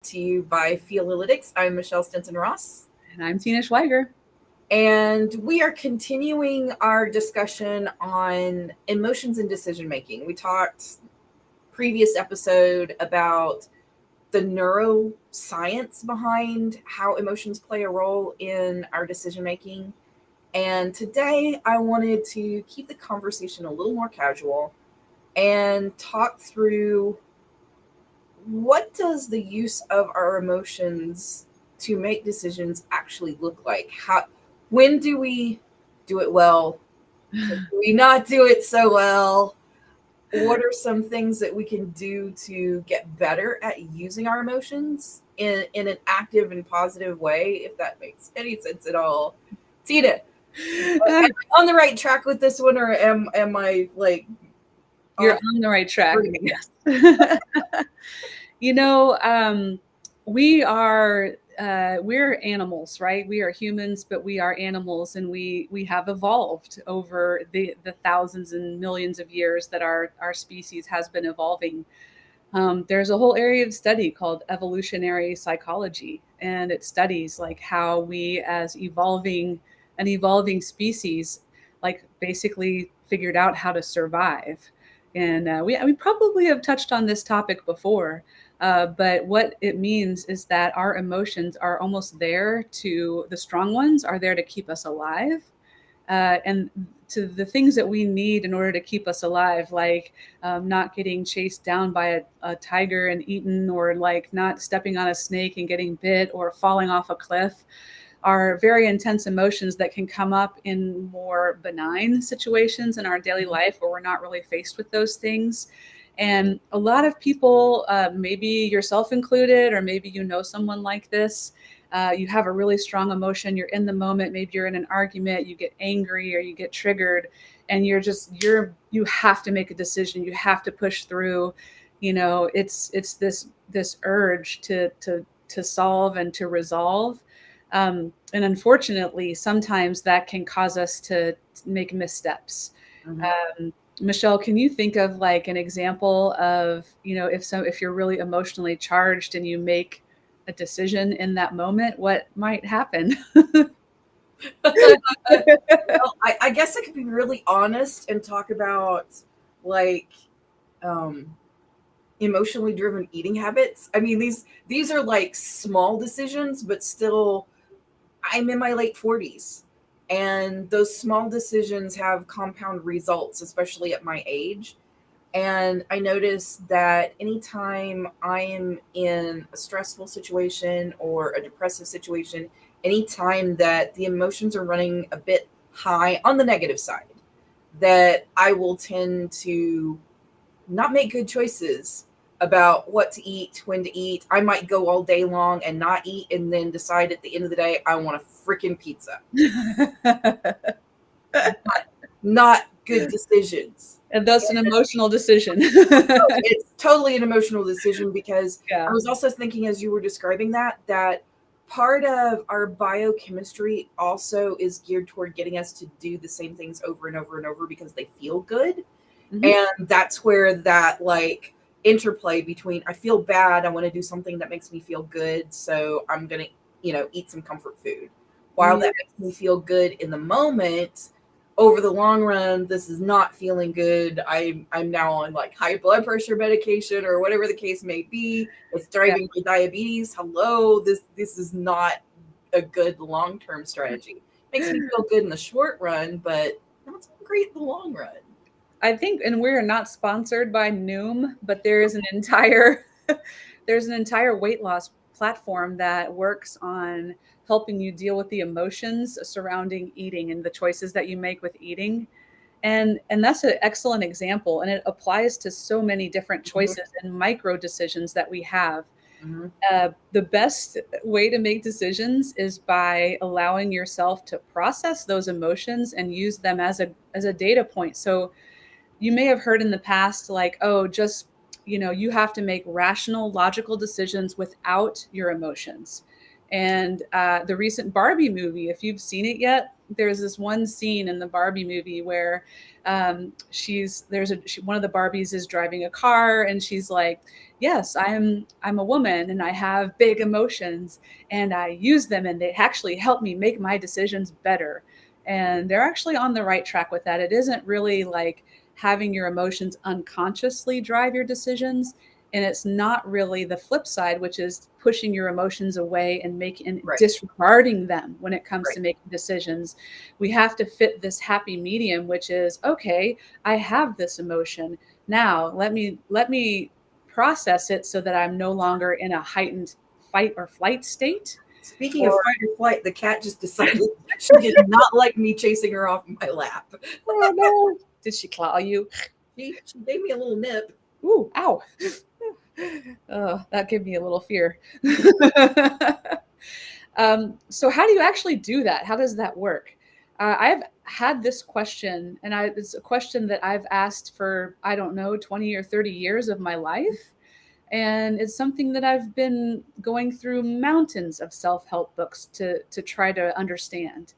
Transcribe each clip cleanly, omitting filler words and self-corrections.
to you by Feelalytics. I'm Michelle Stinson Ross. And I'm Tina Schweiger. And we are continuing our discussion on emotions and decision making. We talked previous episode about the neuroscience behind how emotions play a role in our decision making. And today I wanted to keep the conversation a little more casual and talk through what does the use of our emotions to make decisions actually look like? When do we do it well? Do we not do it so well? What are some things that we can do to get better at using our emotions in an active and positive way, if that makes any sense at all? Tina, am I on the right track with this one, or am I like You're on the right track? Yes. We're animals, right? We are humans, but we are animals, and we have evolved over the thousands and millions of years that our species has been evolving. There's a whole area of study called evolutionary psychology, and it studies like how we, as an evolving species, like basically figured out how to survive. And we probably have touched on this topic before, but what it means is that our emotions are almost there to the strong ones are there to keep us alive, and to the things that we need in order to keep us alive, like not getting chased down by a tiger and eaten, or like not stepping on a snake and getting bit, or falling off a cliff, are very intense emotions that can come up in more benign situations in our daily life where we're not really faced with those things. And a lot of people, maybe yourself included, or maybe you know someone like this, you have a really strong emotion, you're in the moment, maybe you're in an argument, you get angry or you get triggered, and you have to make a decision, you have to push through. It's this urge to solve and to resolve. And unfortunately, sometimes that can cause us to make missteps. Michelle, can you think of like an example of, if you're really emotionally charged and you make a decision in that moment, what might happen? Well, I guess I could be really honest and talk about like um, emotionally driven eating habits. I mean, these are like small decisions, but still, I'm in my late 40s, and those small decisions have compound results, especially at my age. And I noticed that anytime I am in a stressful situation or a depressive situation, anytime that the emotions are running a bit high on the negative side, that I will tend to not make good choices about what to eat, when to eat. I might go all day long and not eat, and then decide at the end of the day, I want a freaking pizza. Not good decisions. And thus an emotional decision. It's totally an emotional decision, because Yeah. I was also thinking, as you were describing that part of our biochemistry also is geared toward getting us to do the same things over and over and over because they feel good. Mm-hmm. And that's where that like interplay between I feel bad, I want to do something that makes me feel good, so I'm going to, eat some comfort food. While that makes me feel good in the moment, over the long run, this is not feeling good. I'm now on like high blood pressure medication or whatever the case may be. It's driving my diabetes. Hello, this is not a good long-term strategy. Makes me feel good in the short run, but not so great in the long run. I think, and we're not sponsored by Noom, but there's an entire weight loss platform that works on helping you deal with the emotions surrounding eating and the choices that you make with eating. And that's an excellent example, and it applies to so many different choices and micro decisions that we have. The best way to make decisions is by allowing yourself to process those emotions and use them as a data point. So you may have heard in the past, like, oh, just, you have to make rational, logical decisions without your emotions. And the recent Barbie movie, if you've seen it yet, there's this one scene in the Barbie movie where one of the Barbies is driving a car, and she's like, yes, I'm a woman and I have big emotions and I use them and they actually help me make my decisions better. And they're actually on the right track with that. It isn't really like having your emotions unconsciously drive your decisions. And it's not really the flip side, which is pushing your emotions away and Right. disregarding them when it comes Right. to making decisions. We have to fit this happy medium, which is, okay, I have this emotion. Now let me process it so that I'm no longer in a heightened fight or flight state. Speaking of Or fight or flight, the cat just decided she did not like me chasing her off my lap. oh no, did she claw you? She gave me a little nip. Ooh, ow. Oh, that gave me a little fear. So how do you actually do that? How does that work? I've had this question, and it's a question that I've asked for, I don't know, 20 or 30 years of my life. And it's something that I've been going through mountains of self-help books to try to understand.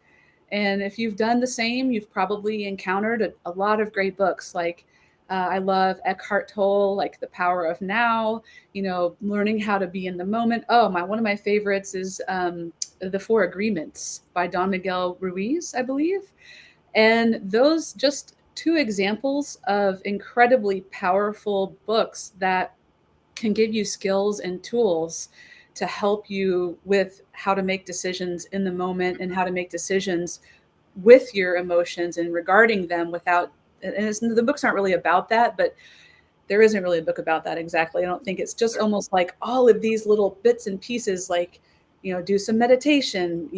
And if you've done the same, you've probably encountered a lot of great books. Like I love Eckhart Tolle, like The Power of Now, learning how to be in the moment. Oh, one of my favorites is The Four Agreements by Don Miguel Ruiz, I believe. And those just two examples of incredibly powerful books that can give you skills and tools to help you with how to make decisions in the moment and how to make decisions with your emotions and regarding them without, and the books aren't really about that, but there isn't really a book about that exactly. I don't think. It's just almost like all of these little bits and pieces, like, do some meditation,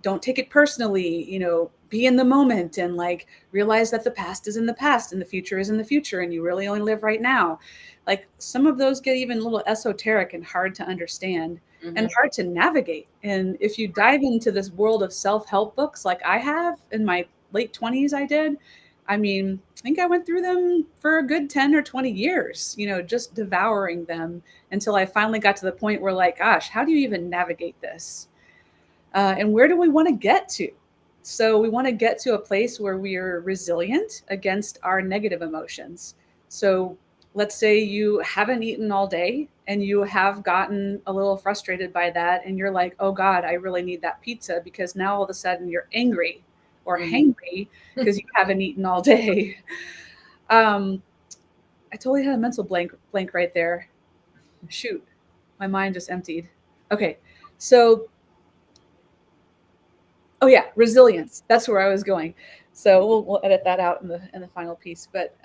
don't take it personally, be in the moment and like realize that the past is in the past and the future is in the future and you really only live right now. Like some of those get even a little esoteric and hard to understand and hard to navigate. And if you dive into this world of self-help books like I have in my late 20s, I mean, I think I went through them for a good 10 or 20 years, just devouring them until I finally got to the point where, like, gosh, how do you even navigate this? And where do we want to get to? So we want to get to a place where we are resilient against our negative emotions. So let's say you haven't eaten all day and you have gotten a little frustrated by that. And you're like, oh God, I really need that pizza, because now all of a sudden you're angry or hangry because you haven't eaten all day. I totally had a mental blank right there. Shoot, my mind just emptied. Okay, so oh yeah, resilience. That's where I was going. So we'll edit that out in the final piece. But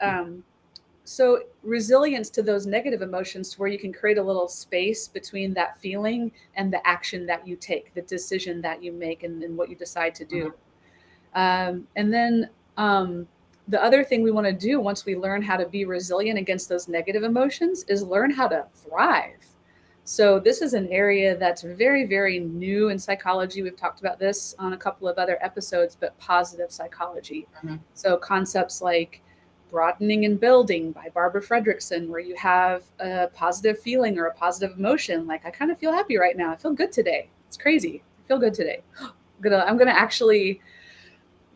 so resilience to those negative emotions, to where you can create a little space between that feeling and the action that you take, the decision that you make, and what you decide to do. And then the other thing we want to do once we learn how to be resilient against those negative emotions is learn how to thrive. So this is an area that's very, very new in psychology. We've talked about this on a couple of other episodes, but positive psychology. So concepts like broadening and building by Barbara Fredrickson, where you have a positive feeling or a positive emotion. Like, I kind of feel happy right now. I feel good today. It's crazy. I feel good today. I'm gonna actually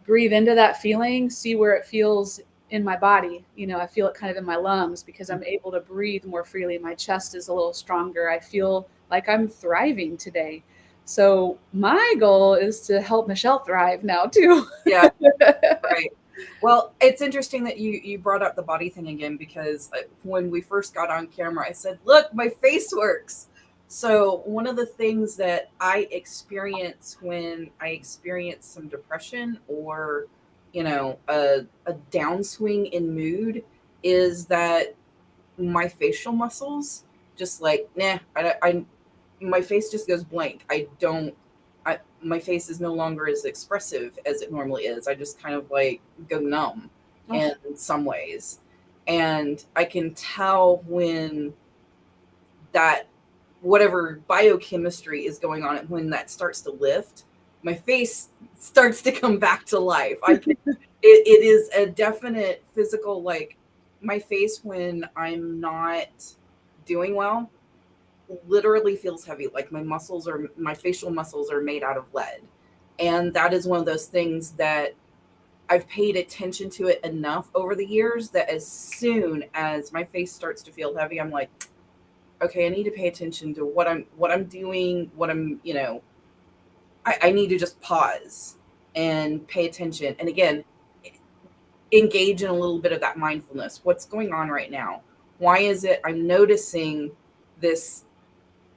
breathe into that feeling, see where it feels in my body. I feel it kind of in my lungs because I'm able to breathe more freely. My chest is a little stronger. I feel like I'm thriving today. So my goal is to help Michelle thrive now too. Yeah, right. Well, it's interesting that you brought up the body thing again, because when we first got on camera, I said, look, my face works. So one of the things that I experience when I experience some depression or, a downswing in mood is that my facial muscles just like, my face just goes blank. My face is no longer as expressive as it normally is. I just kind of like go numb in some ways. And I can tell when that whatever biochemistry is going on, when that starts to lift, my face starts to come back to life. It is a definite physical, like my face when I'm not doing well literally feels heavy. Like my facial muscles are made out of lead. And that is one of those things that I've paid attention to it enough over the years that as soon as my face starts to feel heavy, I'm like, okay, I need to pay attention to what I'm doing, I need to just pause and pay attention. And again, engage in a little bit of that mindfulness. What's going on right now? Why is it I'm noticing this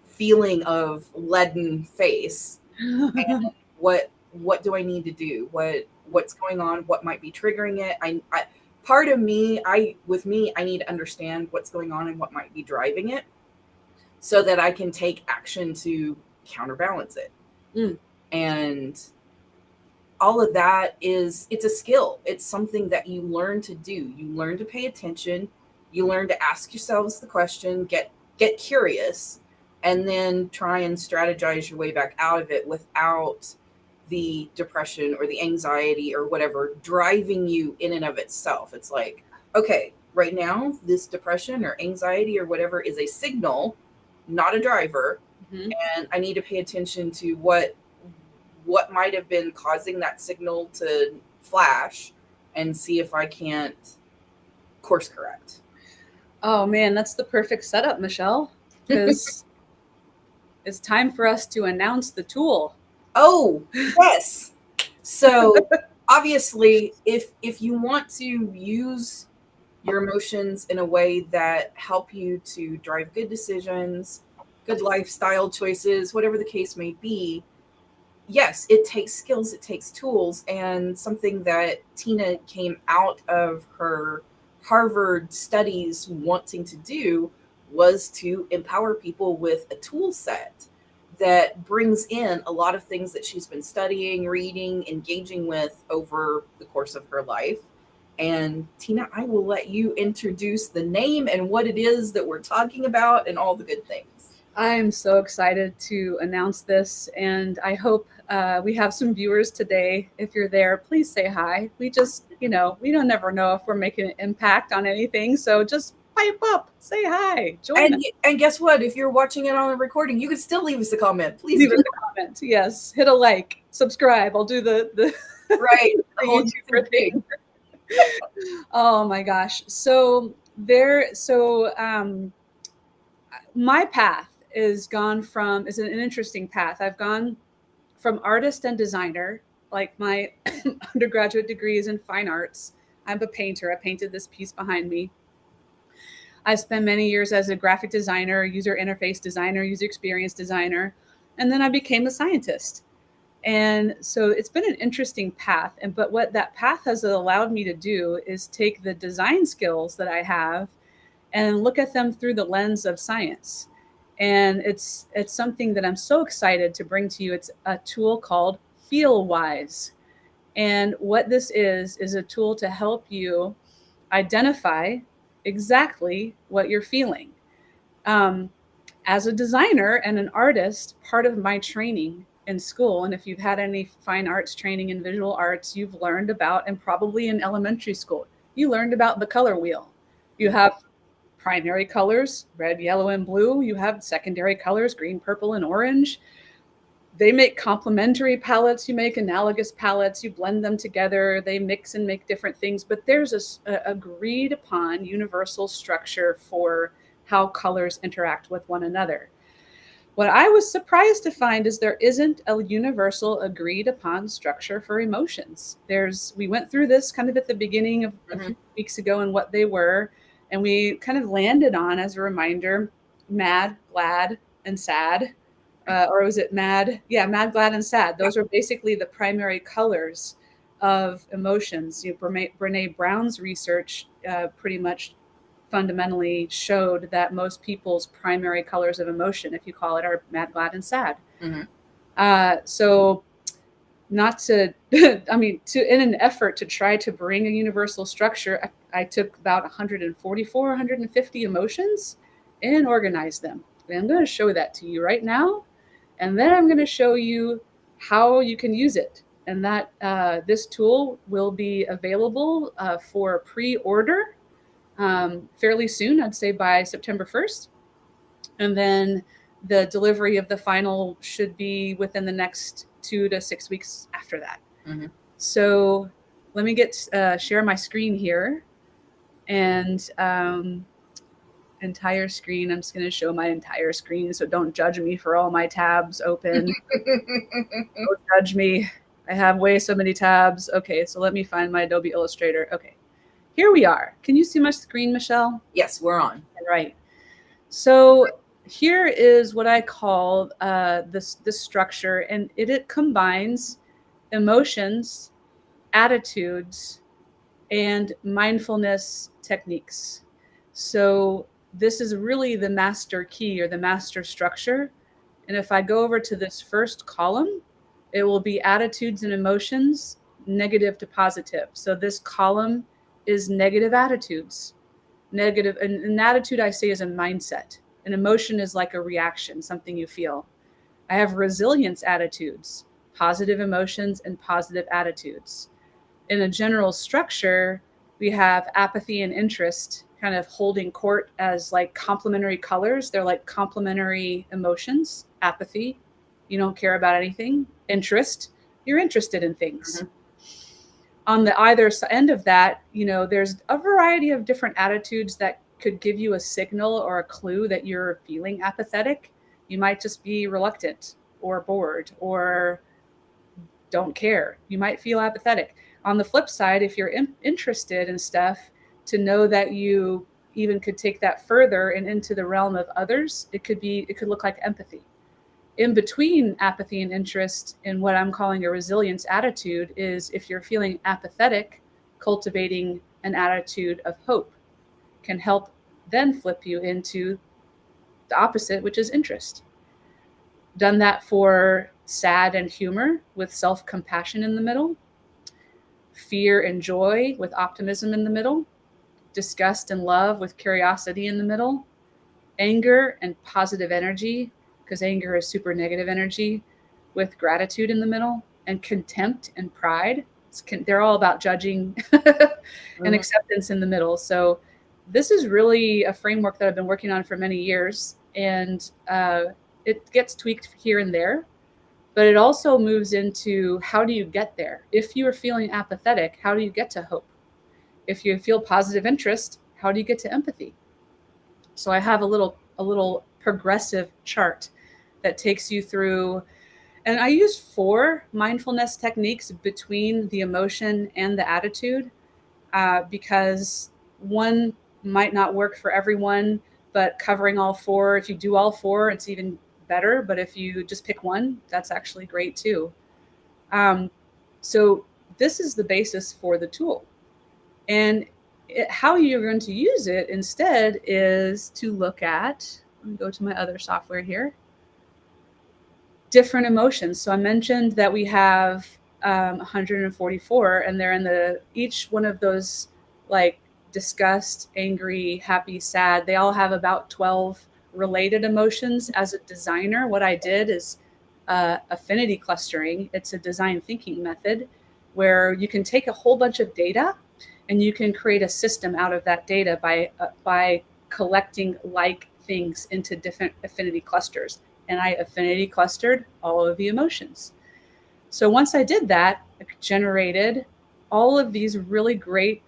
feeling of leaden face? And what do I need to do? What's going on? What might be triggering it? I part of me, I need to understand what's going on and what might be driving it, so that I can take action to counterbalance it. Mm. And all of that it's a skill. It's something that you learn to do. You learn to pay attention. You learn to ask yourselves the question, get curious, and then try and strategize your way back out of it without the depression or the anxiety or whatever driving you in and of itself. It's like, okay, right now, this depression or anxiety or whatever is a signal, not a driver. Mm-hmm. And I need to pay attention to what might have been causing that signal to flash and see if I can't course correct. Oh man, that's the perfect setup, Michelle, because it's time for us to announce the tool. Oh, yes. So obviously, if you want to use your emotions in a way that help you to drive good decisions, good lifestyle choices, whatever the case may be, yes, it takes skills, it takes tools. And something that Tina came out of her Harvard studies wanting to do was to empower people with a tool set that brings in a lot of things that she's been studying, reading, engaging with over the course of her life. And Tina, I will let you introduce the name and what it is that we're talking about and all the good things. I am so excited to announce this, and I hope we have some viewers today. If you're there, please say hi. We just, we don't never know if we're making an impact on anything, so just pipe up, say hi, join us. And guess what? If you're watching it on the recording, you can still leave us a comment. Please leave a comment. Yes, hit a like, subscribe. I'll do the right the YouTuber thing. Oh my gosh! So my path is an interesting path. I've gone from artist and designer, like my undergraduate degree is in fine arts. I'm a painter. I painted this piece behind me. I spent many years as a graphic designer, user interface designer, user experience designer, and then I became a scientist. And so it's been an interesting path. But what that path has allowed me to do is take the design skills that I have and look at them through the lens of science. And it's something that I'm so excited to bring to you. It's a tool called FeelWise. And what this is a tool to help you identify exactly what you're feeling. As a designer and an artist, part of my training in school, and if you've had any fine arts training in visual arts, you've learned about, and probably in elementary school, you learned about the color wheel. You have primary colors, red, yellow, and blue. You have secondary colors, green, purple, and orange. They make complementary palettes. You make analogous palettes. You blend them together. They mix and make different things. But there's a agreed upon universal structure for how colors interact with one another. What I was surprised to find is there isn't a universal agreed upon structure for emotions. We went through this kind of at the beginning of a few weeks ago and what they were. And we kind of landed on, as a reminder, mad, glad, and sad. Or was it mad? Yeah, mad, glad, and sad. Those are basically the primary colors of emotions. Brene Brown's research pretty much fundamentally showed that most people's primary colors of emotion, if you call it, are mad, glad, and sad. So not to, in an effort to try to bring a universal structure, I took about 144, 150 emotions and organized them. And I'm going to show that to you right now. And then I'm going to show you how you can use it. And that this tool will be available for pre-order fairly soon, I'd say by September 1st. And then the delivery of the final should be within the next 2 to 6 weeks after that. Mhm. So let me share my screen here, and entire screen. I'm just going to show my entire screen, so don't judge me for all my tabs open. Don't judge me. I have so many tabs. Okay, so let me find my Adobe Illustrator. Okay, here we are. Can you see my screen, Michelle? Yes, we're on. Right. So here is what I call this structure, and it combines emotions, attitudes, and mindfulness techniques. So this is really the master key or the master structure. And if I go over to this first column, it will be attitudes and emotions, negative to positive. So this column is negative attitudes. Negative, and an attitude I say is a mindset. An emotion is like a reaction, something you feel. I have resilience attitudes, positive emotions and positive attitudes. In a general structure, we have apathy and interest kind of holding court as like complementary colors. They're like complementary emotions. Apathy, you don't care about anything. Interest, you're interested in things. Mhm. On the either end of that, there's a variety of different attitudes that could give you a signal or a clue that you're feeling apathetic. You might just be reluctant or bored or don't care. You might feel apathetic. On the flip side, if you're interested in stuff, to know that you even could take that further and into the realm of others, it could look like empathy. In between apathy and interest, in what I'm calling a resilience attitude, is if you're feeling apathetic, cultivating an attitude of hope can help then flip you into the opposite, which is interest. Done that for sad and humor with self-compassion in the middle, fear and joy with optimism in the middle, disgust and love with curiosity in the middle, anger and positive energy, because anger is super negative energy, with gratitude in the middle, and contempt and pride. They're all about judging and acceptance in the middle. So this is really a framework that I've been working on for many years, and it gets tweaked here and there, but it also moves into how do you get there? If you are feeling apathetic, how do you get to hope? If you feel positive interest, how do you get to empathy? So I have a little progressive chart that takes you through, and I use 4 mindfulness techniques between the emotion and the attitude, because one might not work for everyone, but covering all 4, if you do all 4, it's even better. But if you just pick one, that's actually great too. So this is the basis for the tool. And how you're going to use it instead is to look at, let me go to my other software here, different emotions. So I mentioned that we have 144, and they're in each one of those, like disgust, angry, happy, sad. They all have about 12 related emotions. As a designer, what I did is affinity clustering. It's a design thinking method where you can take a whole bunch of data and you can create a system out of that data by collecting like things into different affinity clusters. And I affinity clustered all of the emotions. So once I did that, I generated all of these really great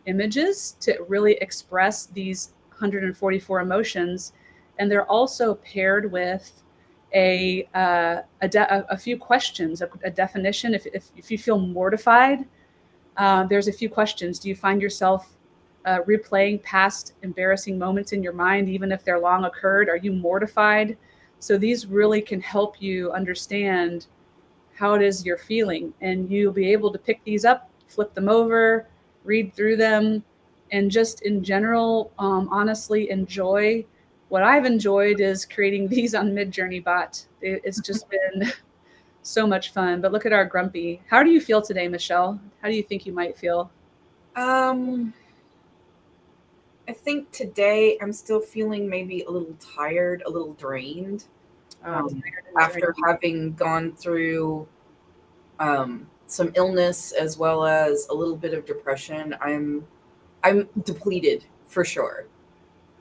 images to really express these 144 emotions. And they're also paired with a few questions, a definition. If you feel mortified, there's a few questions. Do you find yourself replaying past embarrassing moments in your mind, even if they're long occurred? Are you mortified? So these really can help you understand how it is you're feeling, and you'll be able to pick these up, flip them over, read through them, and just in general, honestly enjoy. What I've enjoyed is creating these on Midjourney Bot. It's just been so much fun. But look at our grumpy. How do you feel today, Michelle? How do you think you might feel? I think today I'm still feeling maybe a little tired, a little drained. After having gone through some illness as well as a little bit of depression, I'm depleted for sure.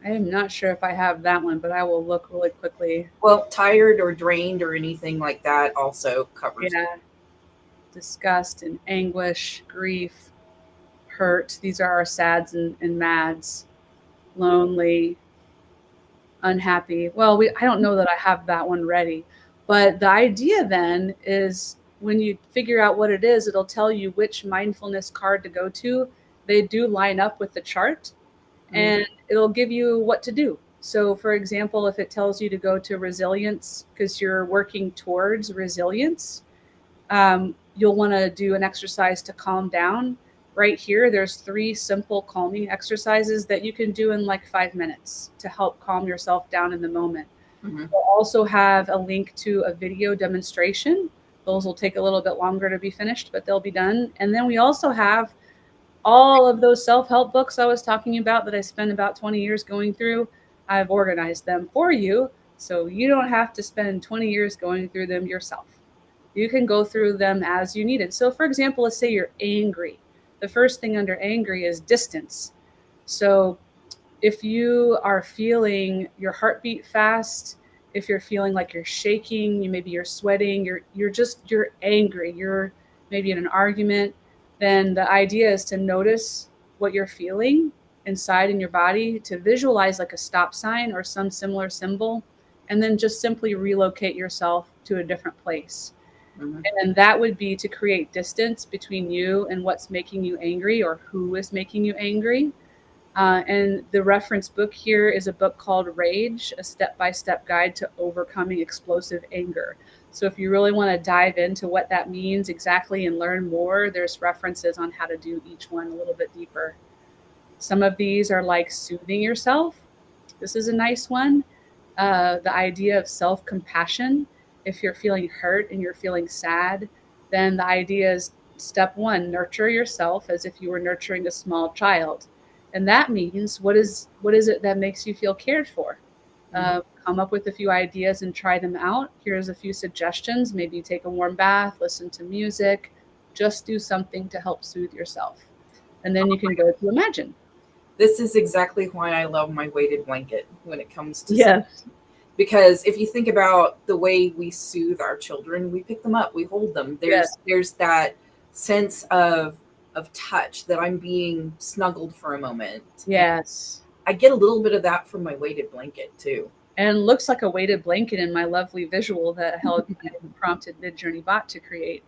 I am not sure if I have that one, but I will look really quickly. Well, tired or drained or anything like that also covers. Yeah, disgust and anguish, grief, hurt. These are our sads and mads. Lonely, unhappy. Well, I don't know that I have that one ready, but the idea then is when you figure out what it is, it'll tell you which mindfulness card to go to. They do line up with the chart, Mhm. and it'll give you what to do. So, for example, if it tells you to go to resilience because you're working towards resilience, you'll want to do an exercise to calm down. Right here, there's 3 simple calming exercises that you can do in like 5 minutes to help calm yourself down in the moment. Mhm. We'll also have a link to a video demonstration. Those will take a little bit longer to be finished, but they'll be done. And then we also have all of those self-help books I was talking about that I spent about 20 years going through. I've organized them for you so you don't have to spend 20 years going through them yourself. You can go through them as you need it. So, for example, let's say you're angry. The first thing under angry is distance. So, if you are feeling your heartbeat fast, if you're feeling like you're shaking, maybe you're sweating, you're angry, you're maybe in an argument, then the idea is to notice what you're feeling inside in your body, to visualize like a stop sign or some similar symbol, and then just simply relocate yourself to a different place. Mhm. And that would be to create distance between you and what's making you angry or who is making you angry. And the reference book here is a book called Rage, a step by step guide to overcoming explosive anger. So, if you really want to dive into what that means exactly and learn more, there's references on how to do each one a little bit deeper. Some of these are like soothing yourself. This is a nice one. The idea of self compassion. If you're feeling hurt and you're feeling sad, then the idea is step one, nurture yourself as if you were nurturing a small child. And that means what is it that makes you feel cared for? Mhm. Come up with a few ideas and try them out. Here's a few suggestions. Maybe take a warm bath, listen to music, just do something to help soothe yourself. And then you can go to imagine. This is exactly why I love my weighted blanket when it comes to Yes. because if you think about the way we soothe our children, we pick them up, we hold them. Yes. There's that sense of touch that I'm being snuggled for a moment. And Yes. I get a little bit of that from my weighted blanket too. And looks like a weighted blanket in my lovely visual that I prompted Midjourney Bot to create.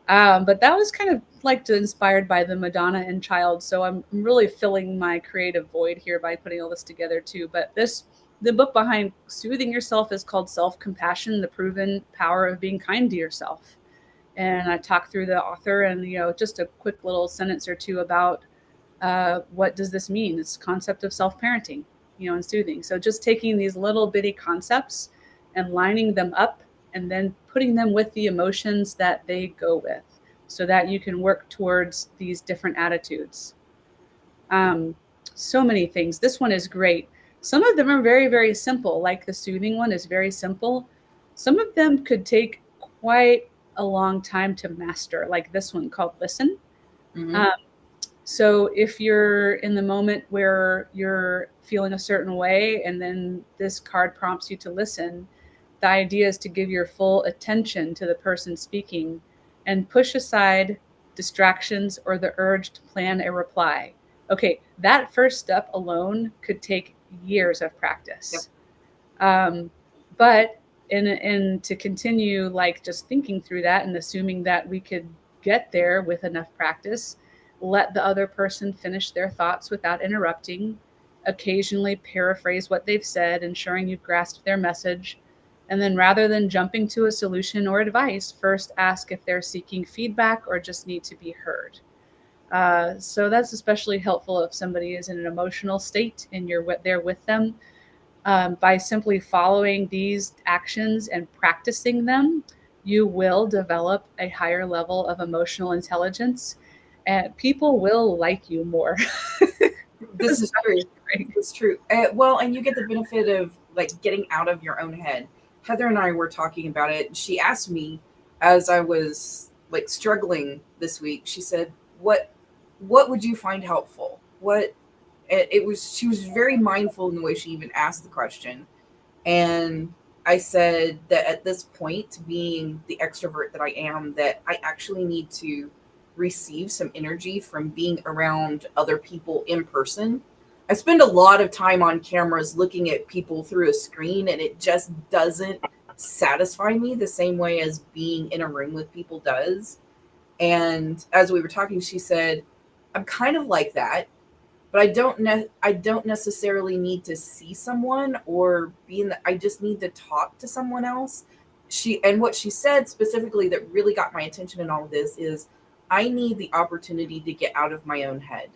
But that was kind of like inspired by the Madonna and Child. So I'm really filling my creative void here by putting all this together too. But the book behind soothing yourself is called Self Compassion: The Proven Power of Being Kind to Yourself. And I talked through the author and just a quick little sentence or two about what does this mean? It's concept of self-parenting, and soothing. So just taking these little bitty concepts and lining them up and then putting them with the emotions that they go with so that you can work towards these different attitudes. Um, so many things. This one is great. Some of them are very, very simple, like the soothing one is very simple. Some of them could take quite a long time to master, like this one called Listen. Mm-hmm. Um, so if you're in the moment where you're feeling a certain way and then this card prompts you to listen, the idea is to give your full attention to the person speaking and push aside distractions or the urge to plan a reply. Okay, that first step alone could take years of Yep. practice. But in to continue like just thinking through that and assuming that we could get there with enough practice, let the other person finish their thoughts without interrupting, occasionally paraphrase what they've said, ensuring you've grasped their message. And then rather than jumping to a solution or advice, first ask if they're seeking feedback or just need to be heard. So that's especially helpful if somebody is in an emotional state and you're there with them. By simply following these actions and practicing them, you will develop a higher level of emotional intelligence and people will like you more. This is true. It's true. Well, and you get the benefit of like getting out of your own head. Heather and I were talking about it. She asked me as I was like struggling this week. She said, "What would you find helpful? She was very mindful in the way she even asked the question. And I said that at this point, being the extrovert that I am, that I actually need to receive some energy from being around other people in person. I spend a lot of time on cameras looking at people through a screen, and it just doesn't satisfy me the same way as being in a room with people does. And as we were talking, she said, I'm kind of like that, but I don't necessarily need to see someone or be in I just need to talk to someone else. And what she said specifically that really got my attention in all of this is I need the opportunity to get out of my own head.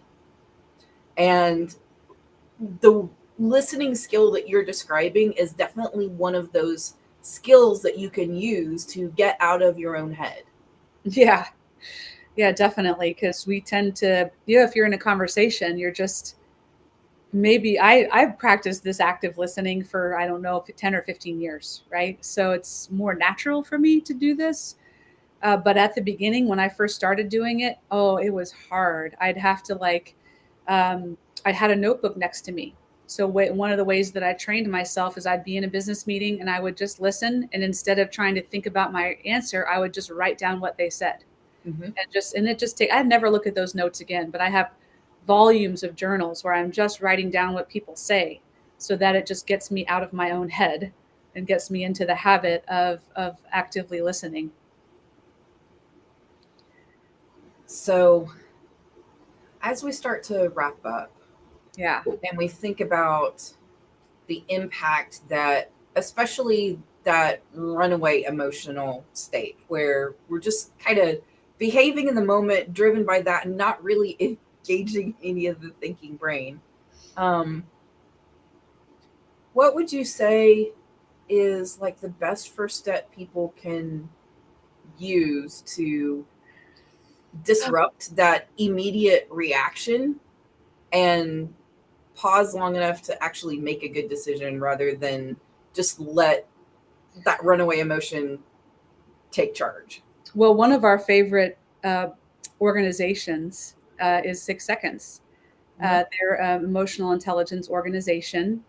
And the listening skill that you're describing is definitely one of those skills that you can use to get out of your own head. Yeah. Yeah, definitely. Because we tend to, if you're in a conversation, you're just maybe I've practiced this active listening for, I don't know, 10 or 15 years, right? So it's more natural for me to do this. But at the beginning, when I first started doing it, oh, it was hard. I'd have to I had a notebook next to me. So one of the ways that I trained myself is I'd be in a business meeting and I would just listen. And instead of trying to think about my answer, I would just write down what they said. Mm-hmm. I'd never look at those notes again, but I have volumes of journals where I'm just writing down what people say so that it just gets me out of my own head and gets me into the habit of actively listening. So as we start to wrap up, Yeah. and we think about the impact that, especially that runaway emotional state where we're just kind of behaving in the moment, driven by that, and not really engaging any of the thinking brain. Um, what would you say is like the best first step people can use to disrupt that immediate reaction and pause long enough to actually make a good decision rather than just let that runaway emotion take charge? Well, one of our favorite organizations is 6 Seconds. Mhm. They're an emotional intelligence organization.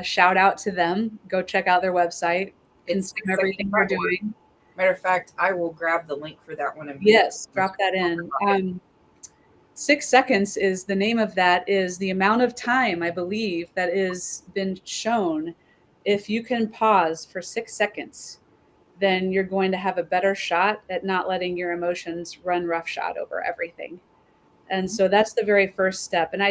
Shout out to them. Go check out their website, It's consume everything we're doing. Matter of fact, I will grab the link for that one and Yes, drop that in. 6 seconds is the name of that, is the amount of time, I believe, that is been shown. If you can pause for 6 seconds, then you're going to have a better shot at not letting your emotions run roughshod over everything. And so that's the very first step. And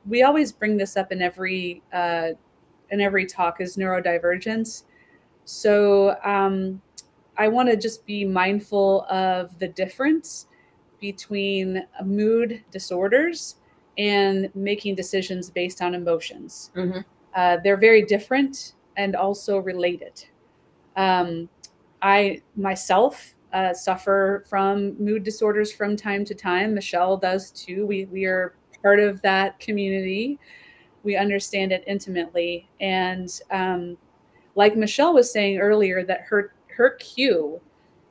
we always bring this up in every talk, is neurodivergence. So I want to just be mindful of the difference between mood disorders and making decisions based on emotions. Mm-hmm. They're very different and also related. Um, I myself suffer from mood disorders from time to time. Michelle does too. We are part of that community. We understand it intimately. And like Michelle was saying earlier, that her cue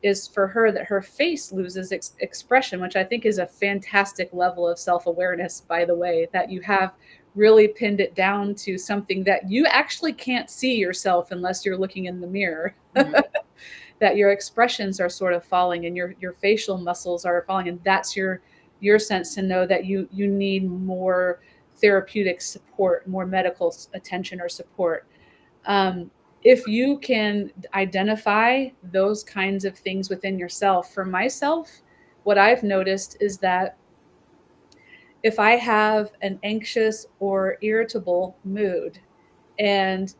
is for her that her face loses expression, which I think is a fantastic level of self-awareness, by the way, that you have really pinned it down to something that you actually can't see yourself unless you're looking in the mirror. Mm-hmm. That your expressions are sort of falling and your facial muscles are falling, and that's your sense to know that you need more therapeutic support, more medical attention or support. um, if you can identify those kinds of things within yourself. For myself, what I've noticed is that if I have an anxious or irritable mood, and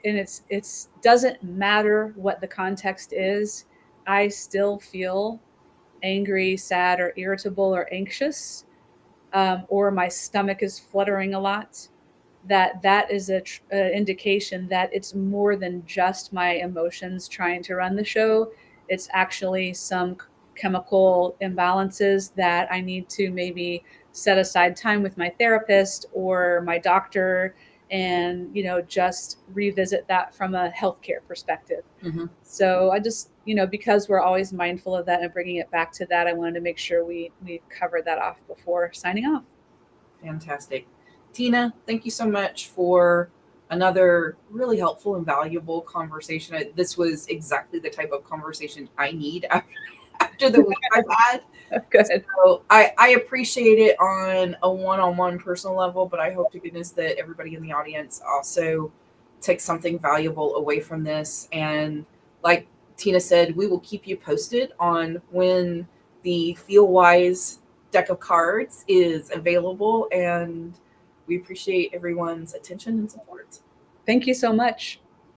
it's doesn't matter what the context is, I still feel angry, sad, or irritable or anxious, or my stomach is fluttering a lot, that is a indication that it's more than just my emotions trying to run the show. It's actually some chemical imbalances that I need to maybe set aside time with my therapist or my doctor, and just revisit that from a healthcare perspective. Mm-hmm. So I just, because we're always mindful of that and bringing it back to that, I wanted to make sure we covered that off before signing off. Fantastic. Tina, thank you so much for another really helpful and valuable conversation. This was exactly the type of conversation I need after the week I've had. Good. So I appreciate it on a one-on-one personal level, but I hope to goodness that everybody in the audience also takes something valuable away from this. And like Tina said, we will keep you posted on when the Feel Wise deck of cards is available. And we appreciate everyone's attention and support. Thank you so much.